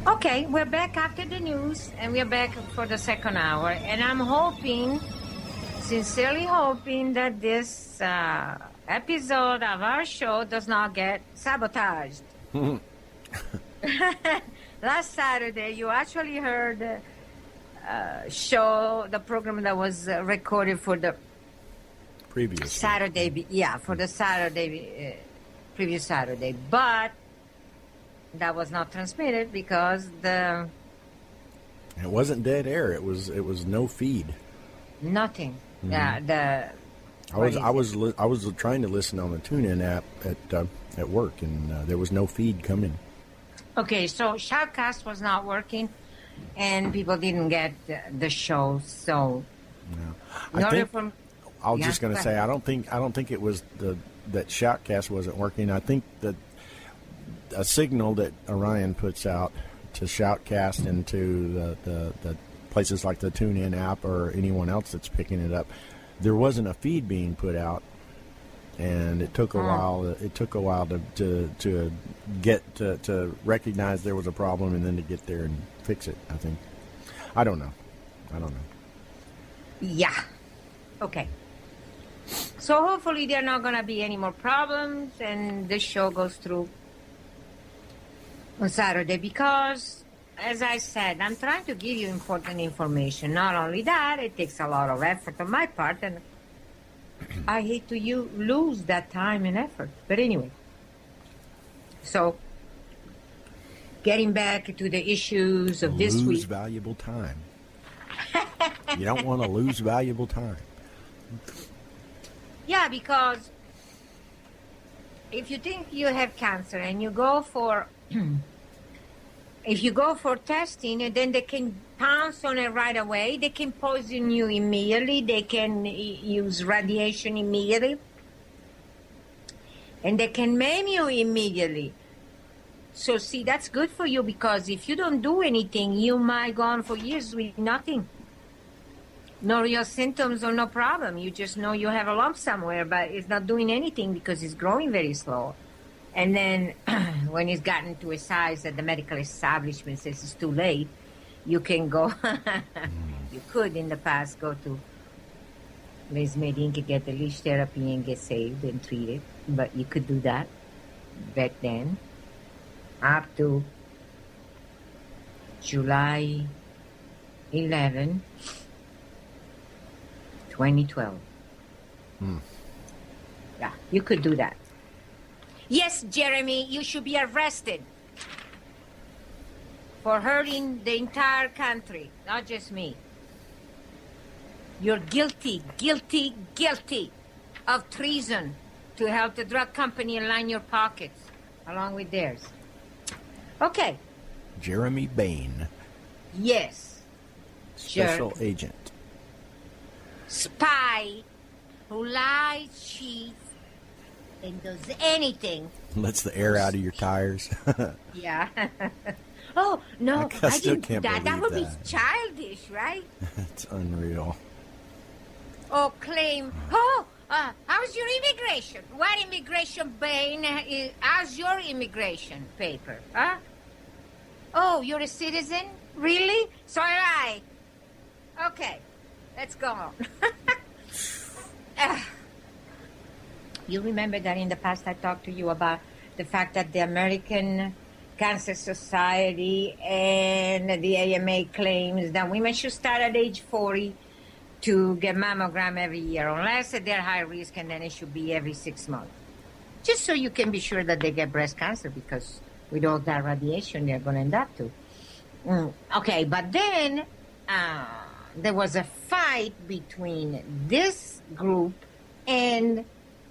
Okay, we're back after the news, and we're back for the second hour. And I'm hoping, sincerely hoping, that this episode of our show does not get sabotaged. Last Saturday, you actually heard the program that was recorded for the previous Saturday. For the Saturday, previous Saturday, but that was not transmitted because it wasn't dead air. It was no feed. Nothing. Mm-hmm. Yeah. I was trying to listen on the TuneIn app at work, and there was no feed coming. Okay, so Shoutcast was not working, and people didn't get the show. So, I was just going to say I don't think it was that Shoutcast wasn't working. I think that a signal that Orion puts out to Shoutcast and to the places like the TuneIn app or anyone else that's picking it up, there wasn't a feed being put out, and it took a while. It took a while to get to recognize there was a problem and then to get there and fix it. I think. I don't know. Yeah. Okay. So hopefully there are not going to be any more problems, and the show goes through on Saturday, because, as I said, I'm trying to give you important information. Not only that, it takes a lot of effort on my part, and I hate to lose that time and effort. But anyway, so getting back to the issues of this week. Lose valuable time. You don't want to lose valuable time. Yeah, because if you think you have cancer and you go for if you go for testing, and then they can pounce on it right away. They can poison you immediately. They can use radiation immediately. And they can maim you immediately. So, see, that's good for you, because if you don't do anything, you might go on for years with nothing. No real symptoms or no problem. You just know you have a lump somewhere, but it's not doing anything because it's growing very slow. And then when it's gotten to a size that the medical establishment says it's too late, you can go, you could in the past go to Les Medin to get the leash therapy and get saved and treated. But you could do that back then up to July 11, 2012. Yeah, you could do that. Yes, Jeremy, you should be arrested for hurting the entire country, not just me. You're guilty of treason to help the drug company line your pockets along with theirs. Okay. Jeremy Bain. Yes. Special agent. Spy who lies, cheats, and does anything. Lets the air out of your tires. Yeah. Oh, no, I still can't that. That would believe be childish, right? It's unreal. Oh, claim. How's your immigration? What immigration, Bain? How's your immigration paper? Huh? Oh, you're a citizen? Really? So am I. Okay, let's go on. You remember that in the past I talked to you about the fact that the American Cancer Society and the AMA claims that women should start at age 40 to get mammogram every year, unless they're high risk, and then it should be every 6 months. Just so you can be sure that they get breast cancer, because with all that radiation, they're going to end up to. Okay, but then there was a fight between this group and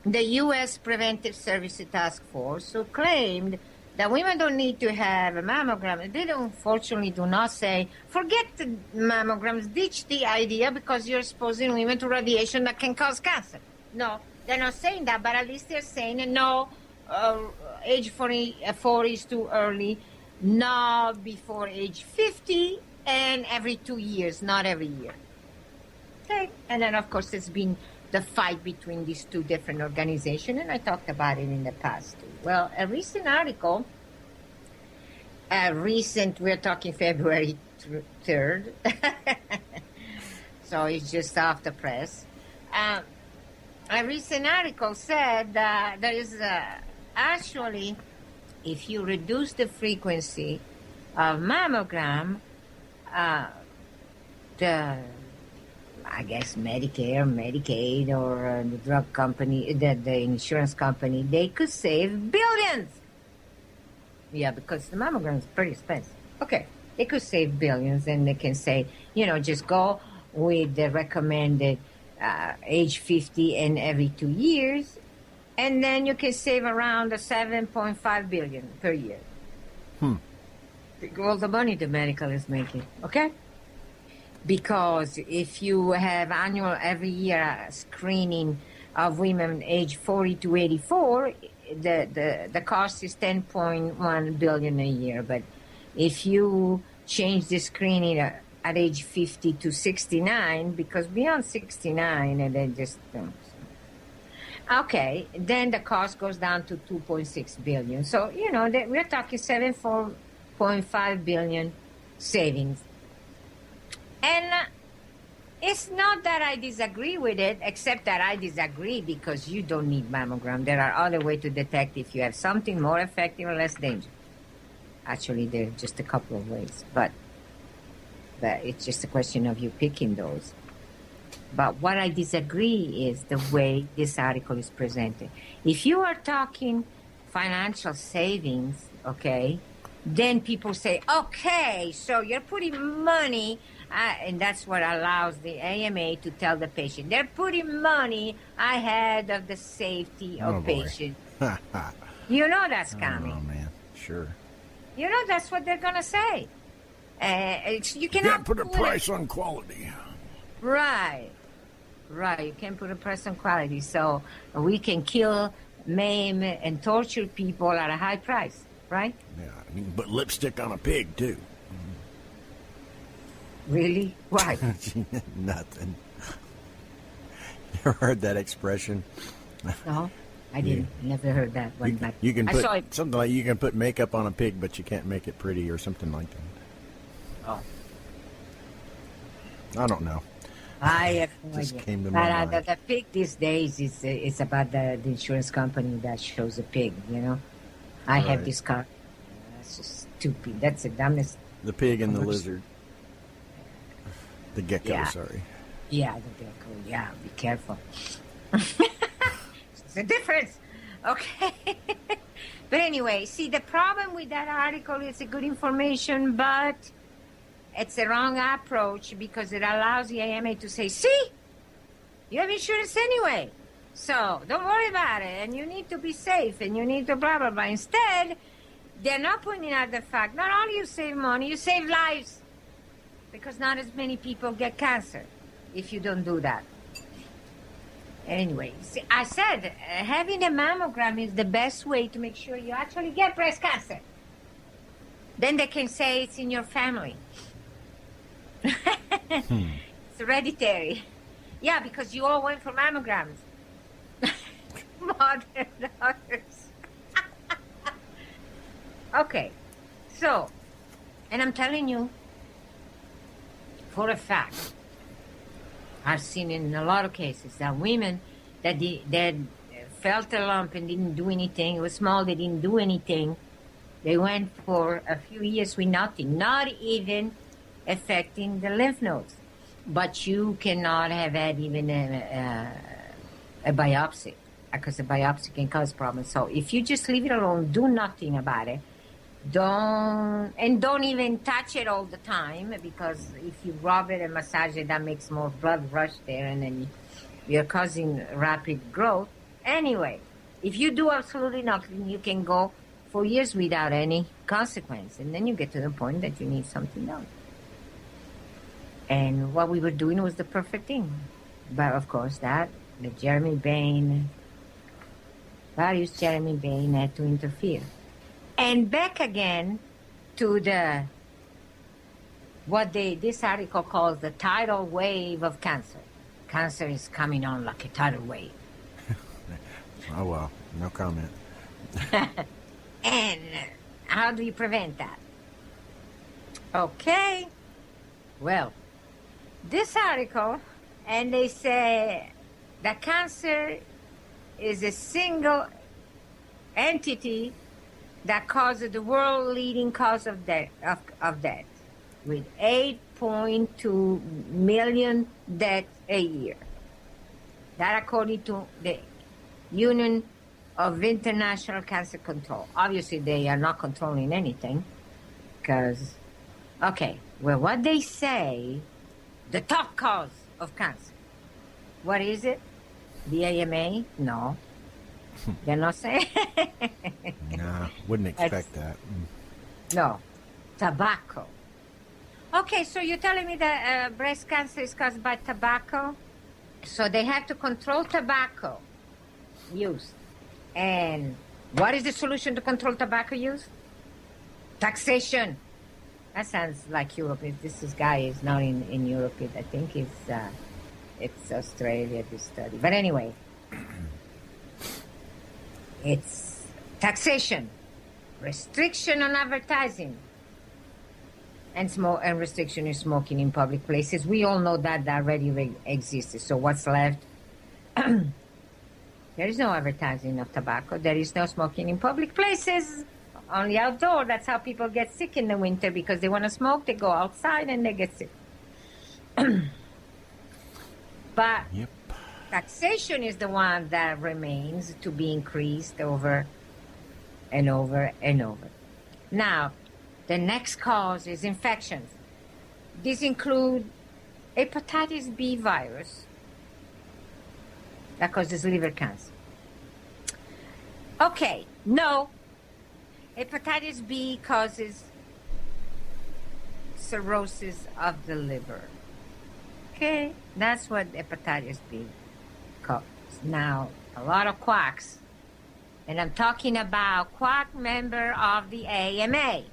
the U.S. Preventive Services Task Force, who claimed that women don't need to have a mammogram. They unfortunately do not say, forget the mammograms, ditch the idea because you're exposing women to radiation that can cause cancer. No, they're not saying that, but at least they're saying, no, age 40 is too early, not before age 50, and every 2 years, not every year. Okay, and then, of course, it's been the fight between these two different organizations, and I talked about it in the past too. Well, a recent article recent, we're talking February 3rd. So it's just off the press. A recent article said that there is actually, if you reduce the frequency of mammogram, the, I guess, Medicare, Medicaid, or the drug company, the insurance company, they could save billions. Yeah, because the mammogram is pretty expensive. Okay, they could save billions, and they can say, just go with the recommended age 50 and every 2 years, and then you can save around 7.5 billion per year. Think of all the money the medical is making, okay? Because if you have annual every year screening of women age 40 to 84, the cost is 10.1 billion a year. But if you change the screening at age 50 to 69, because beyond 69, and then just okay, then the cost goes down to 2.6 billion. So we're talking 7.5 billion savings. And it's not that I disagree with it, except that I disagree because you don't need mammogram. There are other ways to detect if you have something more effective or less dangerous. Actually, there are just a couple of ways, but it's just a question of you picking those. But what I disagree is the way this article is presented. If you are talking financial savings, okay, then people say, okay, so you're putting money, and that's what allows the AMA to tell the patient, they're putting money ahead of the safety of patient. That's coming. Oh, man, sure. That's what they're going to say. You can't put a price on quality. Right. You can't put a price on quality. So we can kill, maim, and torture people at a high price, right? Yeah, you can put lipstick on a pig, too. Really? Why? Nothing. You ever heard that expression? No, I didn't. Never heard that one. You can put something like you can put makeup on a pig, but you can't make it pretty or something like that. Oh. I don't know. I have no Just idea. came to my mind. The pig these days is about the insurance company that shows a pig, I have this car. That's just stupid. That's the dumbest. The pig and the lizard. The gecko, Yeah. sorry. Yeah, the gecko. Yeah, be careful. It's a difference. Okay. But anyway, see, the problem with that article is a good information, but it's the wrong approach because it allows the AMA to say, see, you have insurance anyway. So don't worry about it. And you need to be safe and you need to blah, blah, blah. Instead, they're not pointing out the fact, not only you save money, you save lives. Because not as many people get cancer if you don't do that. Anyway, see, I said having a mammogram is the best way to make sure you actually get breast cancer. Then they can say it's in your family. It's hereditary. Yeah, because you all went for mammograms. More than others. Okay, so, and I'm telling you, for a fact, I've seen in a lot of cases that women that felt a lump and didn't do anything, it was small, they didn't do anything, they went for a few years with nothing, not even affecting the lymph nodes. But you cannot have had even a biopsy, because a biopsy can cause problems. So if you just leave it alone, do nothing about it, don't even touch it all the time, because if you rub it and massage it, that makes more blood rush there, and then you're causing rapid growth. Anyway, if you do absolutely nothing, you can go for years without any consequence, and then you get to the point that you need something done. And what we were doing was the perfect thing. But of course, the Jeremy Bain, various Jeremy Bain had to interfere. And back again to this article calls the tidal wave of cancer. Cancer is coming on like a tidal wave. Oh, well, no comment. And how do you prevent that? Okay. Well, this article, and they say that cancer is a single entity that causes the world leading cause of death, with 8.2 million deaths a year. That according to the Union of International Cancer Control. Obviously, they are not controlling anything because, okay, well, what they say, the top cause of cancer, what is it? The AMA? No. They're not saying. Nah, wouldn't expect that. No. Tobacco. Okay, so you're telling me that breast cancer is caused by tobacco? So they have to control tobacco use. And what is the solution to control tobacco use? Taxation. That sounds like Europe. This guy is not in Europe. I think it's Australia, this study. But anyway, it's taxation, restriction on advertising, and restriction in smoking in public places. We all know that already exists. So what's left? There is no advertising of tobacco. There is no smoking in public places. Only outdoor. That's how people get sick in the winter, because they want to smoke. They go outside and they get sick. But Yep. taxation is the one that remains to be increased over and over and over. Now, the next cause is infections. These include hepatitis B virus that causes liver cancer. Okay, no. Hepatitis B causes cirrhosis of the liver. Okay, that's what hepatitis B causes. Now, a lot of quacks, and I'm talking about quack member of the AMA.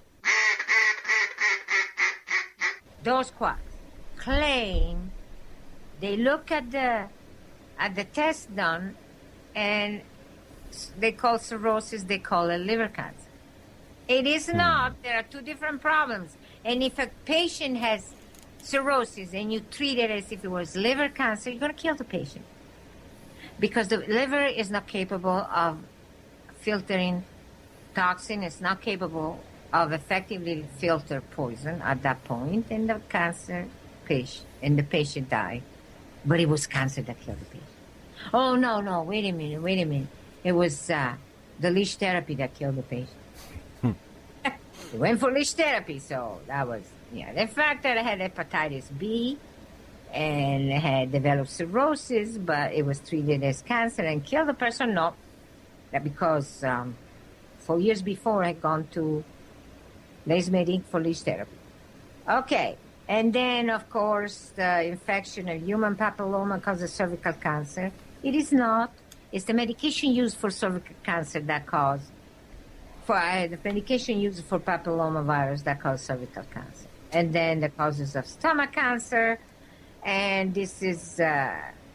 Those quacks claim they look at the test done, and they call cirrhosis, they call it liver cancer. It is not. There are two different problems. And if a patient has cirrhosis and you treat it as if it was liver cancer, you're going to kill the patient. Because the liver is not capable of filtering toxin. It's not capable of effectively filter poison at that point, and the patient died. But it was cancer that killed the patient. Oh, no, wait a minute. It was the leash therapy that killed the patient. He went for leash therapy, so that was, The fact that I had hepatitis B and had developed cirrhosis, but it was treated as cancer and killed the person, no. That because 4 years before I had gone to Les Medic for leash therapy. Okay, and then, of course, the infection of human papilloma causes cervical cancer. It is not. It's the medication used for cervical cancer that causes, the medication used for papillomavirus that causes cervical cancer. And then the causes of stomach cancer, and this is,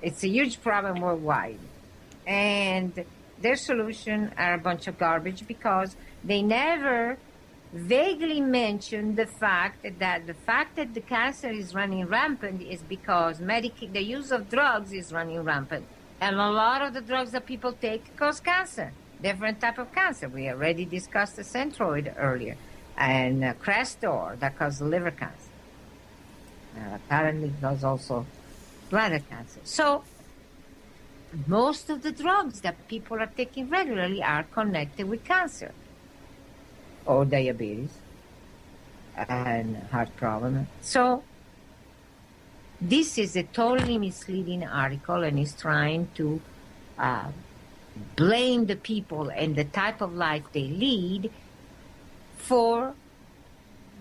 it's a huge problem worldwide. And their solution are a bunch of garbage because they never vaguely mention the fact that the cancer is running rampant is because the use of drugs is running rampant. And a lot of the drugs that people take cause cancer, different type of cancer. We already discussed the Centroid earlier, and Crestor that causes liver cancer. Apparently causes also bladder cancer. So most of the drugs that people are taking regularly are connected with cancer or diabetes and heart problem. So this is a totally misleading article, and is trying to blame the people and the type of life they lead for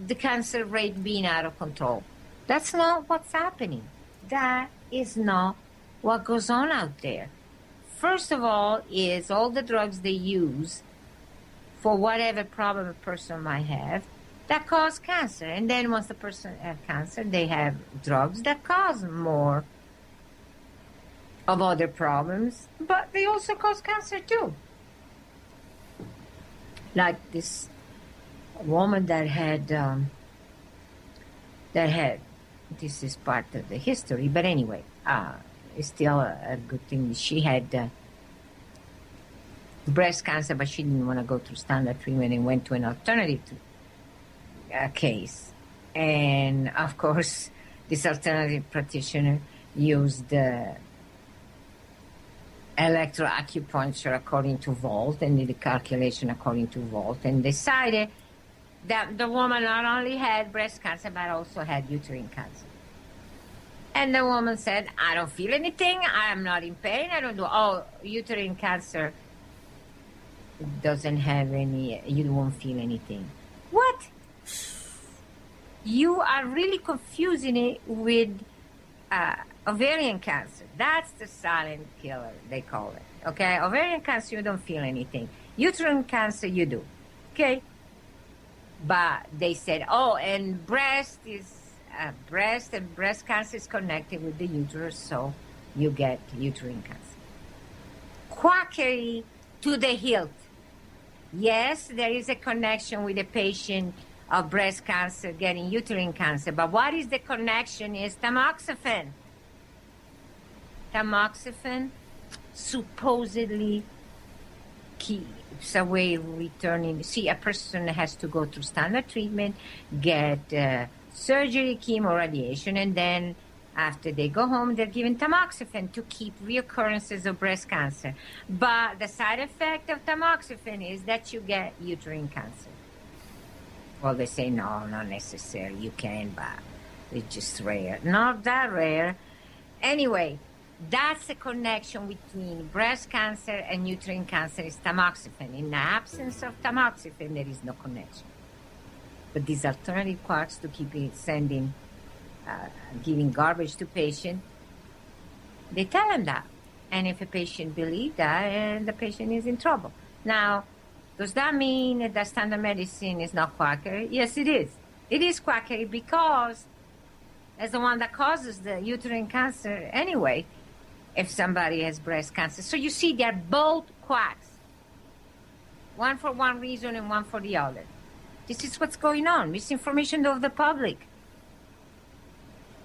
the cancer rate being out of control. That's not what's happening. That is not what goes on out there. First of all is all the drugs they use for whatever problem a person might have that cause cancer. And then once the person has cancer, they have drugs that cause more of other problems, but they also cause cancer too. Like this woman that had that had, this is part of the history, but anyway, it's still a good thing. She had breast cancer, but she didn't want to go through standard treatment and went to an alternative case. And of course, this alternative practitioner used electroacupuncture according to Volt and did the calculation according to Volt and decided that the woman not only had breast cancer but also had uterine cancer. And the woman said, I don't feel anything, I am not in pain, I don't do, uterine cancer doesn't have any, you won't feel anything. What? You are really confusing it with ovarian cancer. That's the silent killer, they call it. Okay? Ovarian cancer, you don't feel anything. Uterine cancer, you do. Okay? But they said, and breast and breast cancer is connected with the uterus, so you get uterine cancer. Quackery to the hilt. Yes, there is a connection with the patient of breast cancer getting uterine cancer, but what is the connection is tamoxifen. Tamoxifen supposedly keeps away returning. See, a person has to go through standard treatment, get surgery, chemo, radiation, and then after they go home, they're given tamoxifen to keep reoccurrences of breast cancer. But the side effect of tamoxifen is that you get uterine cancer. Well, they say, no, not necessary. You can, but it's just rare. Not that rare. Anyway, that's the connection between breast cancer and uterine cancer is tamoxifen. In the absence of tamoxifen, there is no connection. But these alternative quarks to keep it sending, giving garbage to patient, they tell them that. And if a patient believes that, the patient is in trouble. Now, does that mean that standard medicine is not quackery? Yes, it is. It is quackery because it's the one that causes the uterine cancer anyway, if somebody has breast cancer. So you see, they're both quacks. One for one reason and one for the other. This is what's going on. Misinformation of the public.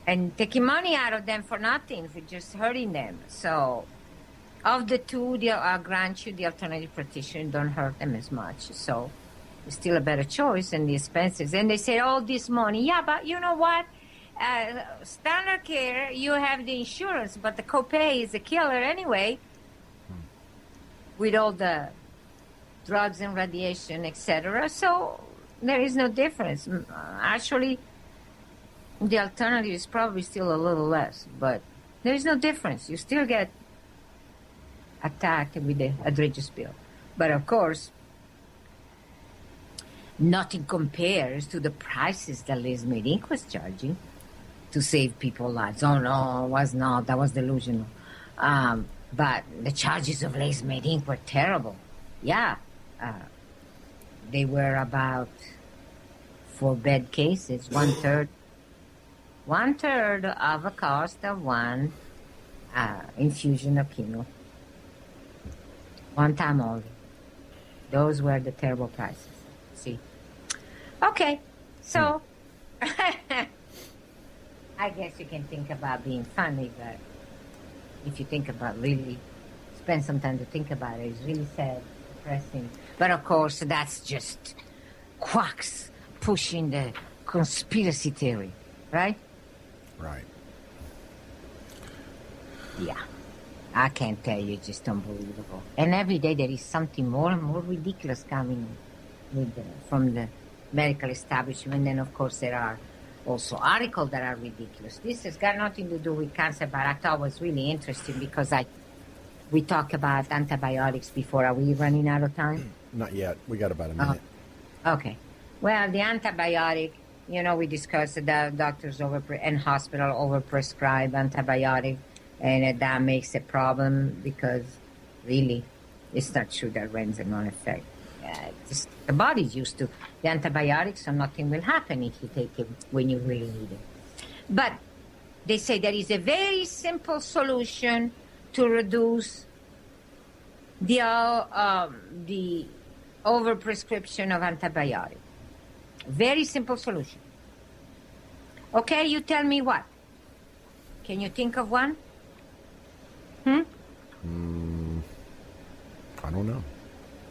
And taking money out of them for nothing, for just hurting them. So, of the two, I'll grant you the alternative practitioner don't hurt them as much. So, it's still a better choice than the expenses. And they say, all this money. Yeah, but you know what? Standard care, you have the insurance, but the copay is a killer anyway. With all the drugs and radiation, etc. So, there is no difference. Actually, the alternative is probably still a little less, but there is no difference. You still get attacked with the outrageous bill. But of course, nothing compares to the prices that Liz Meadink was charging to save people's lives. Oh no, it was not. That was delusional. But the charges of Liz Meadink were terrible. Yeah. They were about, for bed cases, one third of the cost of one infusion of chemo. One time only. Those were the terrible prices. See? Okay, so I guess you can think about being funny, but if you think about really, spend some time to think about it, it's really sad, depressing. But of course, that's just quacks pushing the conspiracy theory, right? Right. Yeah. I can't tell you, it's just unbelievable. And every day there is something more and more ridiculous coming from the medical establishment. And of course there are also articles that are ridiculous. This has got nothing to do with cancer, but I thought it was really interesting because we talked about antibiotics before. Are we running out of time? Not yet. We got about a minute. Okay. Well, the antibiotic, we discussed that doctors and hospital overprescribe antibiotic, and that makes a problem because really it's not true that REMS are not effective. The body's used to the antibiotics, so nothing will happen if you take it when you really need it. But they say there is a very simple solution to reduce the overprescription of antibiotics. Very simple solution. Okay, you tell me what. Can you think of one? I don't know.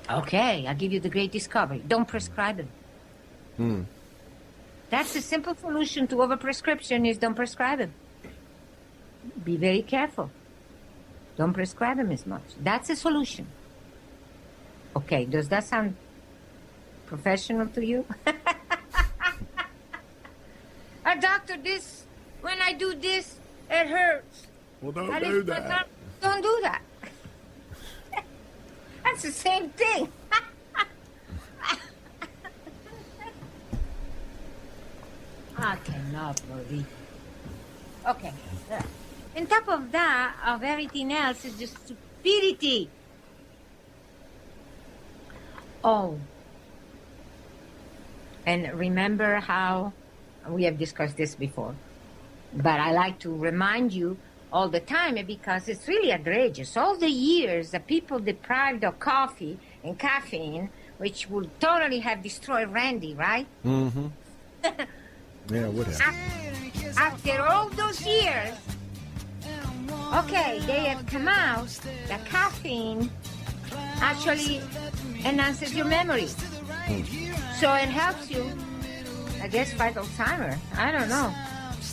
Okay, I'll give you the great discovery. Don't prescribe them. That's the simple solution to overprescription is don't prescribe them. Be very careful. Don't prescribe them as much. That's the solution. Okay, does that sound professional to you? Doctor, when I do this, it hurts. Well, don't do that. Don't do that. That's the same thing. I cannot believe. Okay. On top of that, of everything else, is just stupidity. Oh. And remember how we have discussed this before. But I like to remind you all the time because it's really outrageous. All the years the people deprived of coffee and caffeine, which would totally have destroyed Randy, right? Mm-hmm. Yeah, it would have. After all those years, okay, they have come out that caffeine actually enhances your memory. So it helps you, I guess, fight Alzheimer's. I don't know.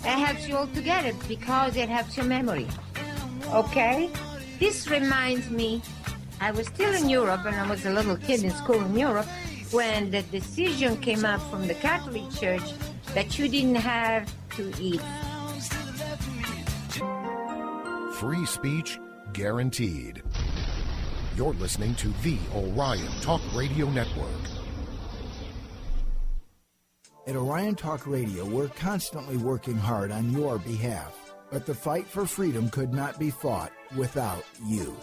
It helps you all together because it helps your memory. Okay? This reminds me, I was still in Europe and I was a little kid in school in Europe when the decision came up from the Catholic Church that you didn't have to eat. Free speech guaranteed. You're listening to the Orion Talk Radio Network. At Orion Talk Radio, we're constantly working hard on your behalf. But the fight for freedom could not be fought without you.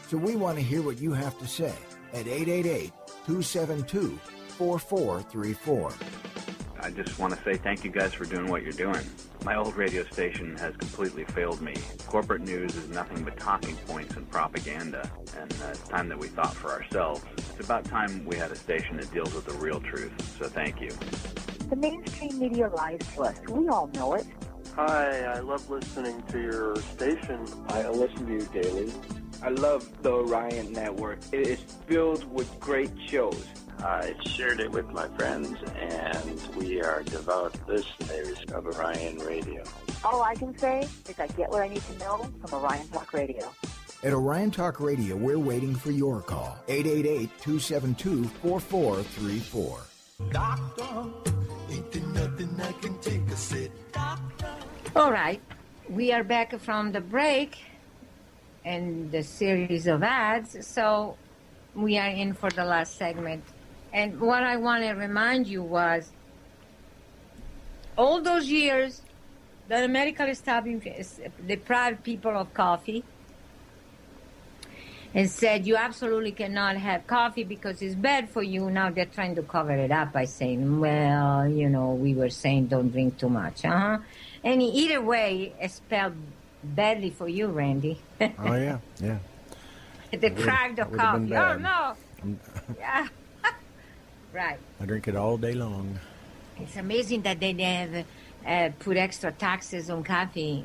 So we want to hear what you have to say at 888-272-4434. I just want to say thank you guys for doing what you're doing. My old radio station has completely failed me. Corporate news is nothing but talking points and propaganda, and it's time that we thought for ourselves. It's about time we had a station that deals with the real truth, so thank you. The mainstream media lies to us. We all know it. Hi, I love listening to your station. I listen to you daily. I love the Orion Network. It is filled with great shows. I shared it with my friends, and we are devout listeners of Orion Radio. All I can say is I get what I need to know from Orion Talk Radio. At Orion Talk Radio, we're waiting for your call. 888-272-4434. Doctor, ain't there nothing I can take a sit. All right. We are back from the break and the series of ads, so we are in for the last segment. And what I want to remind you was all those years that the medical establishment deprived people of coffee and said you absolutely cannot have coffee because it's bad for you. Now they're trying to cover it up by saying, well, you know, we were saying don't drink too much. And either way, it spelled badly for you, Randy. Oh, yeah, yeah. Deprived of coffee. Oh, no. Yeah. Right. I drink it all day long. It's amazing that they have put extra taxes on coffee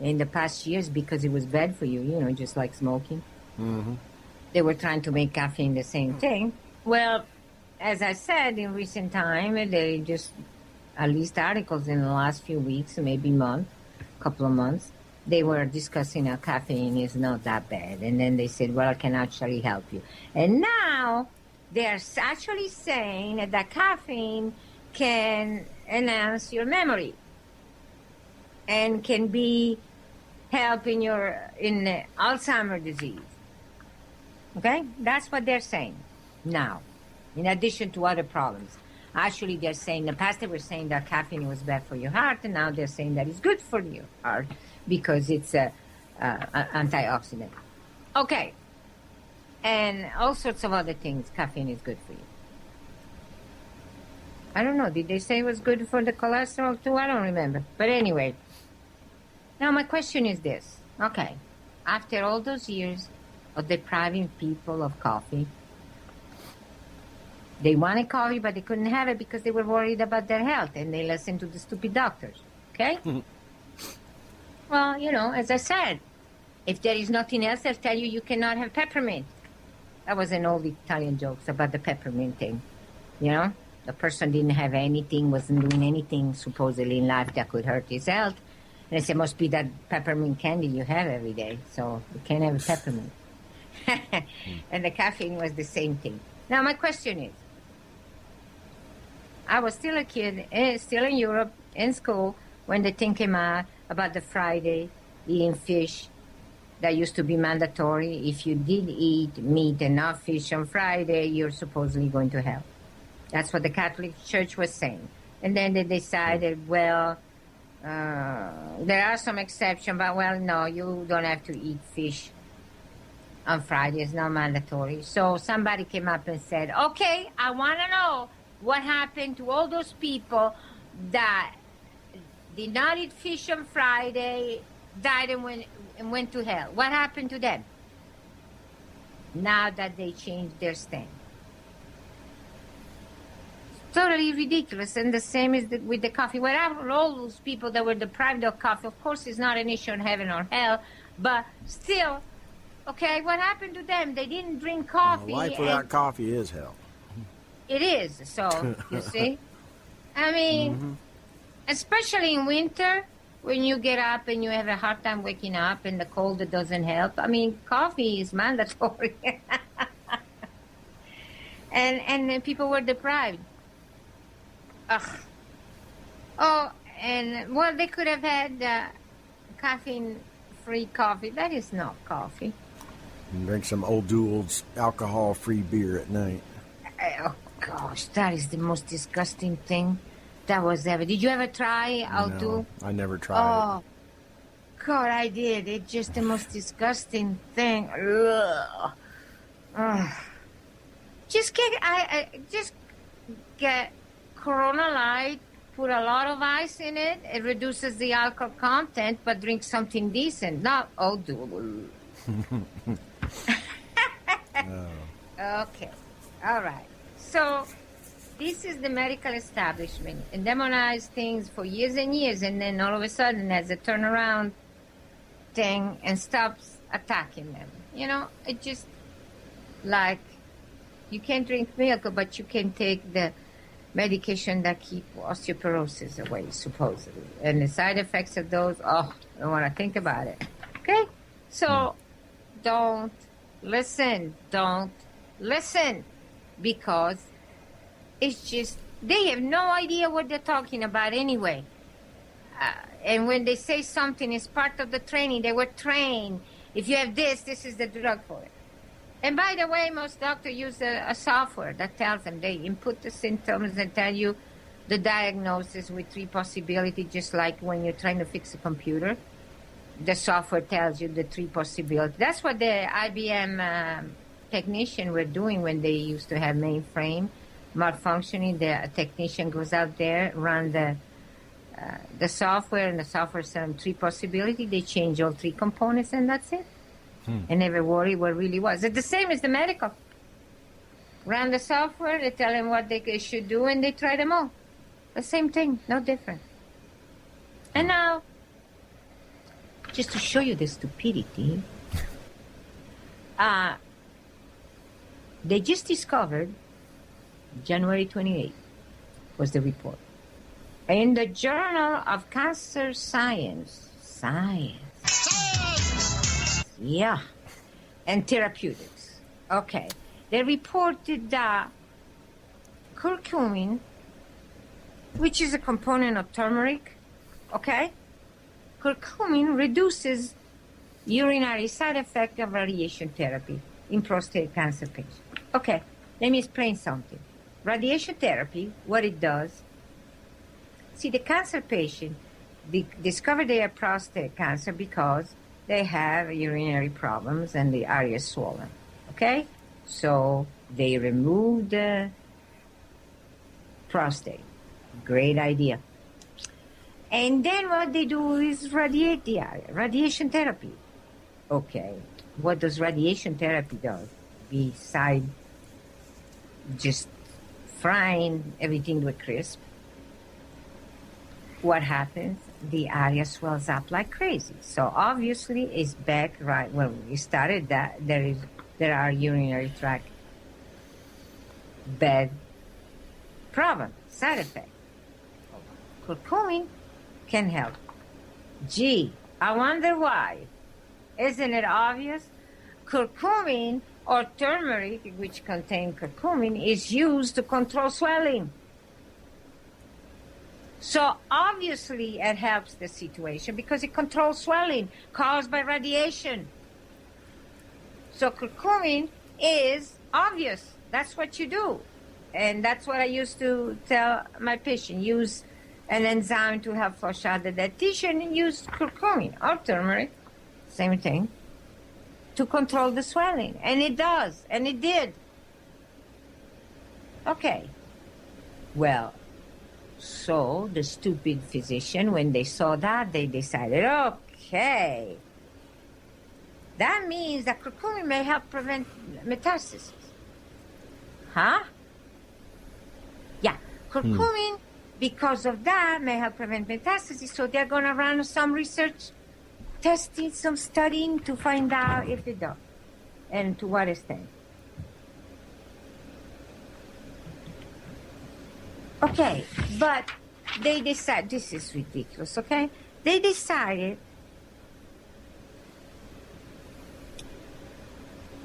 in the past years because it was bad for you, you know, just like smoking. Mm-hmm. They were trying to make caffeine the same thing. Well, as I said, in recent time, they just, at least articles in the last few weeks, maybe couple of months, they were discussing how caffeine is not that bad. And then they said, well, it can actually help you. And now they're actually saying that caffeine can enhance your memory and can be help in Alzheimer's disease. Okay? That's what they're saying now, in addition to other problems. Actually, they're saying, in the past they were saying that caffeine was bad for your heart, and now they're saying that it's good for your heart because it's an antioxidant. Okay. And all sorts of other things, caffeine is good for you. I don't know, did they say it was good for the cholesterol too? I don't remember. But anyway, now my question is this. Okay, after all those years of depriving people of coffee, They wanted coffee, but they couldn't have it because they were worried about their health, and they listened to the stupid doctors. Okay? Well, you know, as I said, if there is nothing else, they'll tell you cannot have peppermint. That was an old Italian joke about the peppermint thing. You know, the person didn't have anything, wasn't doing anything supposedly in life that could hurt his health. And they said, must be that peppermint candy you have every day, so you can't have a peppermint. And the caffeine was the same thing. Now, my question is, I was still a kid, still in Europe, in school, when the thing came out about the Friday eating fish. That used to be mandatory. If you did eat meat and not fish on Friday, you're supposedly going to hell. That's what the Catholic Church was saying. And then they decided, well, there are some exceptions, but, well, no, you don't have to eat fish on Friday. It's not mandatory. So somebody came up and said, okay, I want to know what happened to all those people that did not eat fish on Friday, died and went to hell. What happened to them now that they changed their stand? Totally ridiculous. And the same is with the coffee. Whatever, all those people that were deprived of coffee, of course, it's not an issue in heaven or hell, but still, okay, what happened to them? They didn't drink coffee. Life without coffee is hell. It is. So, you see? I mean, especially in winter, when you get up and you have a hard time waking up and the cold doesn't help. I mean, coffee is mandatory. and people were deprived. Ugh. Oh, and, well, they could have had caffeine-free coffee. That is not coffee. And drink some Old Duels alcohol-free beer at night. Oh, gosh, that is the most disgusting thing that was ever. Did you ever try Old Duel? I never tried it. God, I did. It's just the most disgusting thing. Ugh. Ugh. Just get Corona Light, put a lot of ice in it. It reduces the alcohol content, but drink something decent. Not Old Duel. Okay. All right. So this is the medical establishment and demonized things for years and years, and then all of a sudden there's a turnaround thing and stops attacking them. You know, it just like you can't drink milk, but you can take the medication that keep osteoporosis away, supposedly. And the side effects of those, I don't want to think about it. Okay? So don't listen, because it's just, they have no idea what they're talking about anyway. And when they say something is part of the training, they were trained. If you have this is the drug for it. And by the way, most doctors use a software that tells them, they input the symptoms and tell you the diagnosis with 3 possibilities, just like when you're trying to fix a computer. The software tells you the 3 possibilities. That's what the IBM technician were doing when they used to have mainframe malfunctioning. The technician goes out there, run the software, and the software says them 3 possibilities. They change all 3 components, and that's it. And never worry what really was. It's the same as the medical. Run the software, they tell them what they should do, and they try them all. The same thing, no different. And now, just to show you the stupidity, they just discovered, January 28th was the report, in the Journal of Cancer Science, yeah, and Therapeutics. Okay. They reported that curcumin, which is a component of turmeric, okay? Curcumin reduces urinary side effect of radiation therapy in prostate cancer patients. Okay, let me explain something. Radiation therapy, what it does, see, the cancer patient discovered they have prostate cancer because they have urinary problems and the area is swollen, okay? So they remove the prostate. Great idea. And then what they do is radiate the area, radiation therapy. Okay, what does radiation therapy do? Beside just frying everything to a crisp, what happens? The area swells up like crazy. So obviously it's back right when we started that there are urinary tract bad problem, side effect. Curcumin can help. Gee, I wonder why. Isn't it obvious? Curcumin or turmeric, which contain curcumin, is used to control swelling. So obviously it helps the situation because it controls swelling caused by radiation. So curcumin is obvious. That's what you do. And that's what I used to tell my patient. Use an enzyme to help flush out the dead tissue and use curcumin or turmeric, same thing, to control the swelling. And it does, and it did. Okay. Well, so the stupid physician, when they saw that, they decided, okay, that means that curcumin may help prevent metastasis. Huh? Yeah, curcumin, because of that, may help prevent metastasis. So they're going to run some research, testing, some studying to find out if it does and to what extent. Okay, but they decided, this is ridiculous, okay? They decided,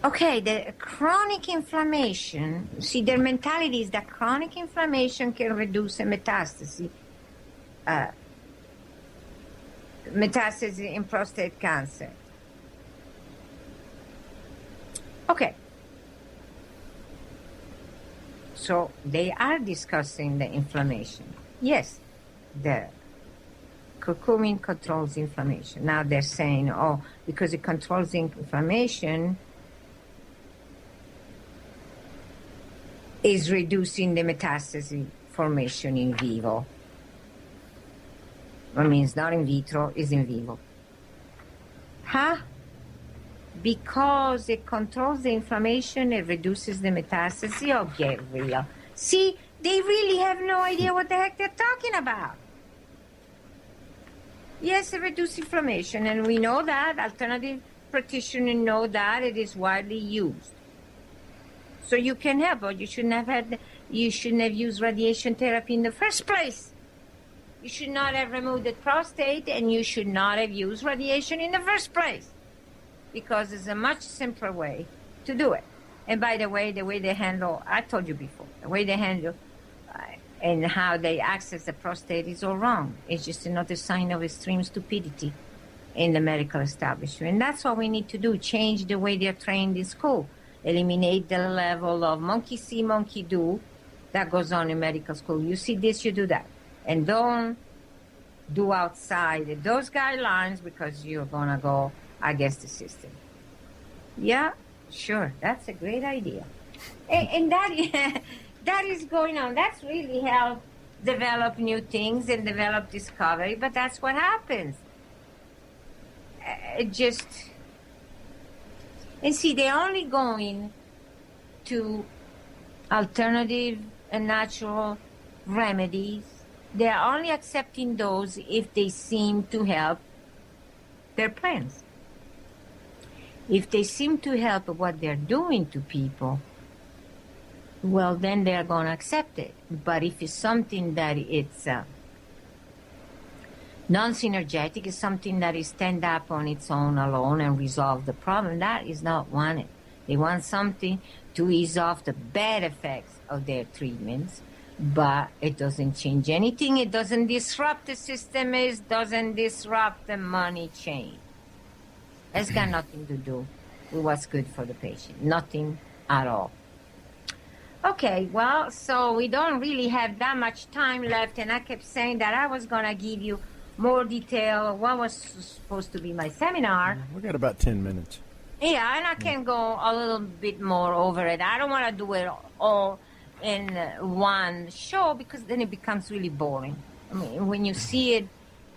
okay, the chronic inflammation, see, their mentality is that chronic inflammation can reduce a metastasis in prostate cancer. Okay. So they are discussing the inflammation. Yes, the curcumin controls inflammation. Now they're saying, oh, because it controls inflammation, is reducing the metastasis formation in vivo. I mean, it's not in vitro, it's in vivo. Huh? Because it controls the inflammation, it reduces the metastasis. Oh, get real. See, they really have no idea what the heck they're talking about. Yes, it reduces inflammation, and we know that. Alternative practitioners know that it is widely used. So you can help, but you shouldn't have used radiation therapy in the first place. You should not have removed the prostate, and you should not have used radiation in the first place, because it's a much simpler way to do it. And by the way they handle, I told you before, the way they handle and how they access the prostate is all wrong. It's just another sign of extreme stupidity in the medical establishment. And that's what we need to do, change the way they're trained in school. Eliminate the level of monkey see, monkey do that goes on in medical school. You see this, you do that. And don't do outside those guidelines because you're going to go against the system. Yeah, sure, that's a great idea. And that is going on. That's really helped develop new things and develop discovery, but that's what happens. And see, they're only going to alternative and natural remedies. They're only accepting those if they seem to help their plans. If they seem to help what they're doing to people, well, then they're going to accept it. But if it's something that it's non-synergetic, is something that is stand up on its own alone and resolve the problem, that is not wanted. They want something to ease off the bad effects of their treatments, but it doesn't change anything. It doesn't disrupt the system. It doesn't disrupt the money chain. It's got nothing to do with what's good for the patient. Nothing at all. Okay, well, so we don't really have that much time left, and I kept saying that I was going to give you more detail of what was supposed to be my seminar. We got about 10 minutes. Yeah, and I can go a little bit more over it. I don't want to do it all in one show because then it becomes really boring. I mean, when you see it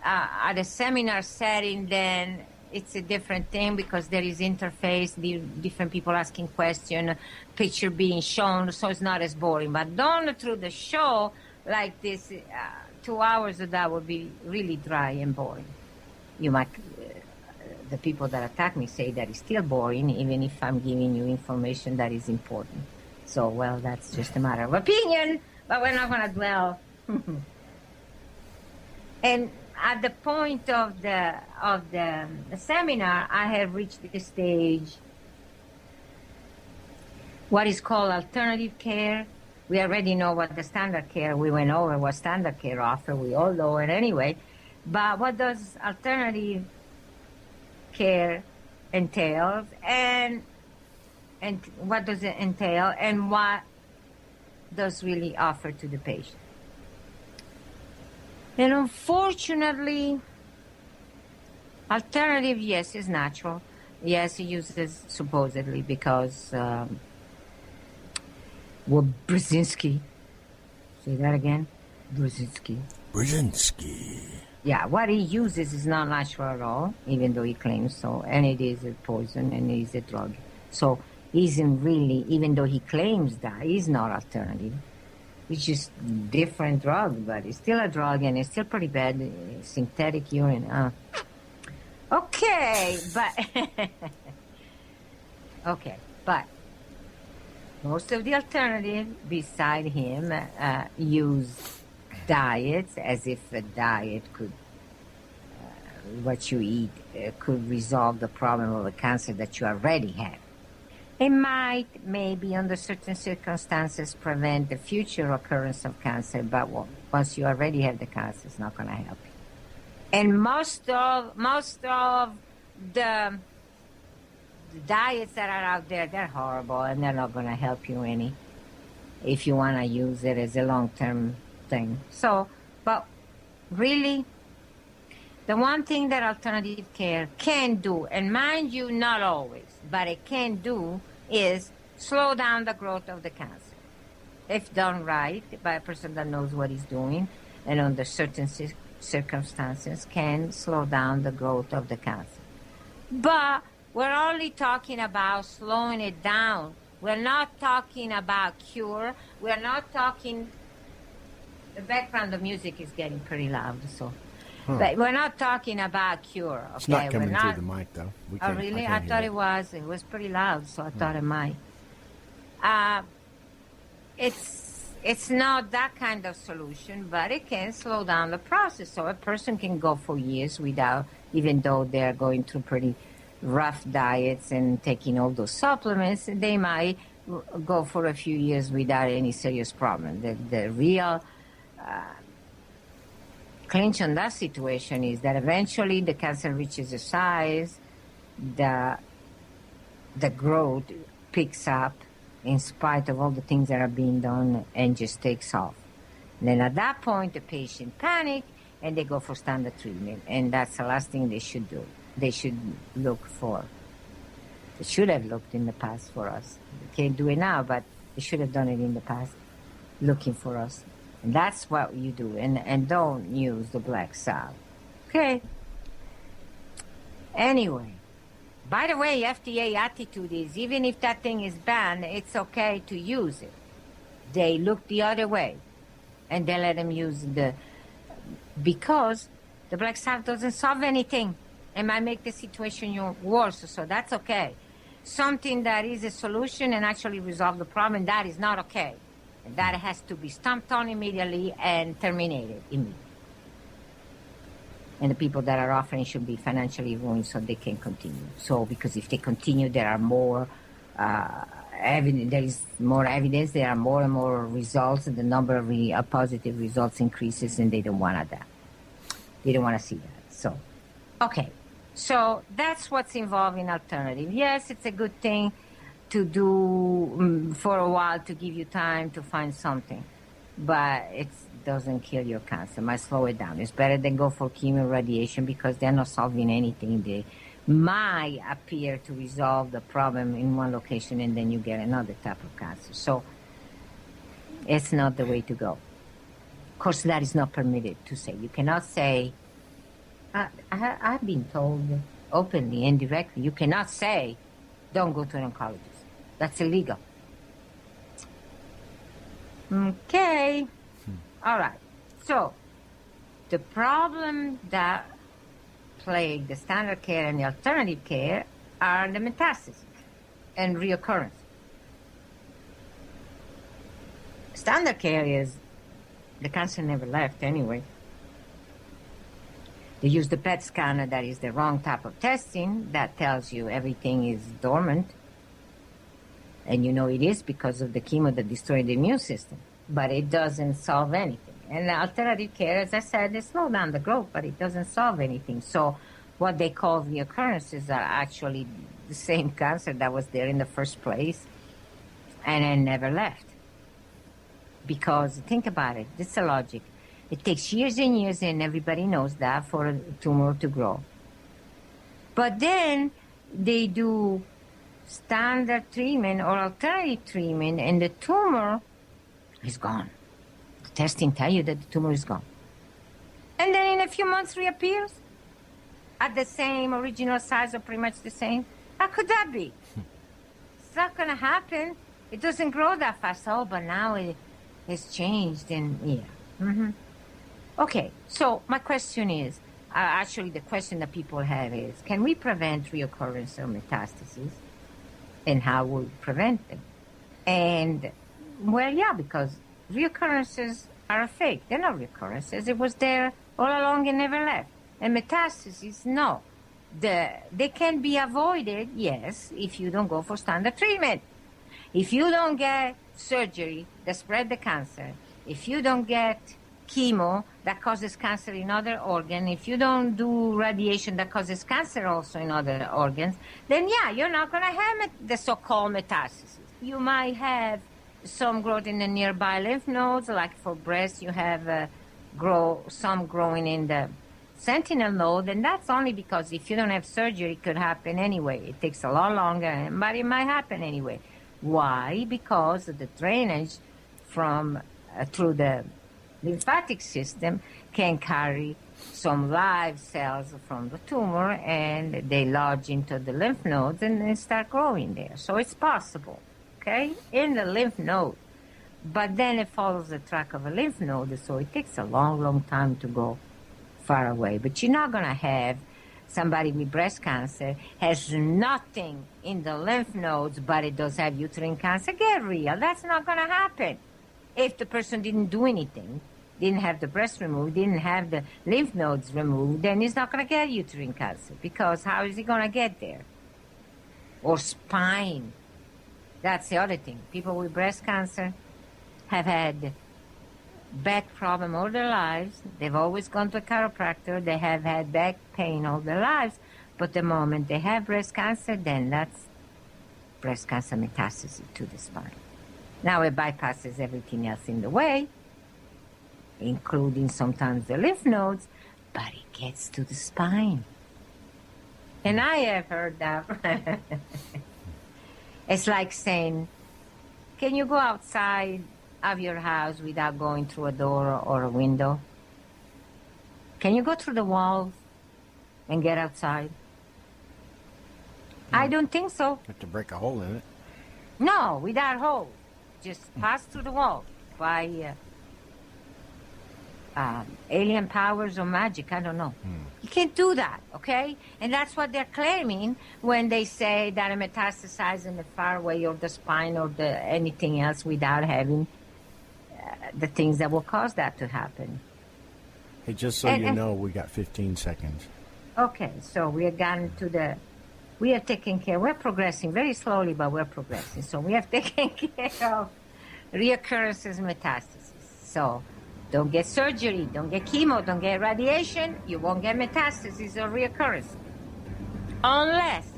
at a seminar setting, then it's a different thing because there is interface, different people asking questions, picture being shown, so it's not as boring. But don't through the show like this, 2 hours of that would be really dry and boring. You might, the people that attack me say that it's still boring, even if I'm giving you information that is important. So, well, that's just a matter of opinion, but we're not going to dwell. And at the point of the seminar, I have reached the stage, what is called alternative care. We already know what the standard care, we went over what standard care offer, we all know it anyway. But what does alternative care entails, and what does it entail, and what does really offer to the patient? And unfortunately, alternative, yes, is natural. Yes, it uses supposedly because Brzezinski. Say that again? Brzezinski. Yeah, what he uses is not natural at all, even though he claims so. And it is a poison and it is a drug. So he isn't really, even though he claims that, he's not alternative. It's just different drug, but it's still a drug and it's still pretty bad. Synthetic urine. Okay, but okay, but most of the alternative beside him use diets, as if a diet could, what you eat could resolve the problem of a cancer that you already have. It might, maybe under certain circumstances, prevent the future occurrence of cancer, but once you already have the cancer, it's not going to help you. And most of the diets that are out there, they're horrible, and they're not going to help you any if you want to use it as a long-term thing. So, but really, the one thing that alternative care can do, and mind you, not always, but it can do, is slow down the growth of the cancer. If done right by a person that knows what he's doing, and under certain circumstances can slow down the growth of the cancer. But we're only talking about slowing it down. We're not talking about cure. We're not talking... The background of music is getting pretty loud, so... But we're not talking about cure, okay? It's not coming through the mic, though. Oh, really? I thought it was. It was pretty loud, so I thought it might. It's not that kind of solution, but it can slow down the process. So a person can go for years without, even though they're going through pretty rough diets and taking all those supplements, they might go for a few years without any serious problem. The real... clinch on that situation is that eventually the cancer reaches a size, the growth picks up in spite of all the things that are being done and just takes off. And then at that point, the patient panic and they go for standard treatment, and that's the last thing they should do. They should look for. They should have looked in the past for us. They can't do it now, but they should have done it in the past, looking for us. And that's what you do, and don't use the black salve. Okay? Anyway, by the way, FDA attitude is, even if that thing is banned, it's okay to use it. They look the other way, and they let them use because the black salve doesn't solve anything. It might make the situation worse, so that's okay. Something that is a solution and actually resolve the problem, that is not okay. And that has to be stamped on immediately and terminated immediately. And the people that are offering should be financially ruined so they can continue. So, because if they continue, there are more evidence. There is more evidence. There are more and more results, and the number of positive results increases, and they don't want that. They don't want to see that. So, okay. So that's what's involved in alternative. Yes, it's a good thing to do for a while to give you time to find something, but it doesn't kill your cancer. It might slow it down. It's better than go for chemo radiation because they're not solving anything. They might appear to resolve the problem in one location and then you get another type of cancer. So it's not the way to go. Of course, that is not permitted to say. You cannot say, I've been told, openly and directly. You cannot say, don't go to an oncologist. That's illegal. Okay. All right. So, the problem that plague the standard care and the alternative care are the metastases and reoccurrence. Standard care is the cancer never left anyway. They use the PET scanner, that is the wrong type of testing, that tells you everything is dormant. And you know it is because of the chemo that destroyed the immune system. But it doesn't solve anything. And the alternative care, as I said, they slow down the growth, but it doesn't solve anything. So what they call reoccurrences are actually the same cancer that was there in the first place and then never left. Because, think about it, this is the logic. It takes years and years, and everybody knows that, for a tumor to grow. But then they do standard treatment or alternative treatment, and the tumor is gone. The testing tell you that the tumor is gone. And then in a few months reappears at the same original size or pretty much the same. How could that be? It's not going to happen. It doesn't grow that fast. Oh, but now it's changed, and yeah. Mm-hmm. Okay, so my question is, actually the question that people have is, can we prevent reoccurrence or metastases? And how will we prevent them? And, well, yeah, because reoccurrences are a fake. They're not reoccurrences. It was there all along and never left. And metastases, no. They can be avoided, yes, if you don't go for standard treatment. If you don't get surgery that spread the cancer, if you don't get chemo that causes cancer in other organs, if you don't do radiation that causes cancer also in other organs, then yeah, you're not going to have the so-called metastases. You might have some growth in the nearby lymph nodes, like for breast, you have some growing in the sentinel node, and that's only because if you don't have surgery, it could happen anyway. It takes a lot longer, but it might happen anyway. Why? Because of the drainage from through the lymphatic system can carry some live cells from the tumor, and they lodge into the lymph nodes and they start growing there. So it's possible, okay, in the lymph node. But then it follows the track of a lymph node, so it takes a long, long time to go far away. But you're not going to have somebody with breast cancer has nothing in the lymph nodes, but it does have uterine cancer. Get real. That's not going to happen. If the person didn't do anything, didn't have the breast removed, didn't have the lymph nodes removed, then he's not going to get uterine cancer, because how is he going to get there? Or spine. That's the other thing. People with breast cancer have had back problem all their lives. They've always gone to a chiropractor. They have had back pain all their lives. But the moment they have breast cancer, then that's breast cancer metastasis to the spine. Now it bypasses everything else in the way, including sometimes the lymph nodes, but it gets to the spine. And I have heard that. It's like saying, can you go outside of your house without going through a door or a window? Can you go through the walls and get outside? I don't think so. You have to break a hole in it. No, without holes. Just pass through the wall by alien powers or magic, I don't know. You can't do that, okay? And that's what they're claiming when they say that it metastasizes in the far away or the spine or anything else without having the things that will cause that to happen. Hey, just so you know, we got 15 seconds. Okay, so we have gotten to we are taking care, we're progressing very slowly, but we're progressing. So we have taken care of reoccurrences, metastases. So don't get surgery, don't get chemo, don't get radiation, you won't get metastases or reoccurrence. Unless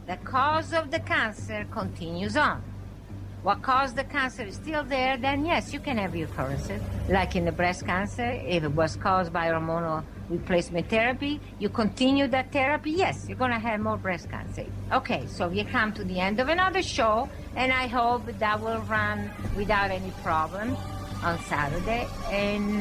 the cause of the cancer continues on. What caused the cancer is still there, then yes, you can have reoccurrences. Like in the breast cancer, if it was caused by hormonal replacement therapy, you continue that therapy, yes, you're going to have more breast cancer. Okay, so we come to the end of another show, and I hope that will run without any problem on Saturday. And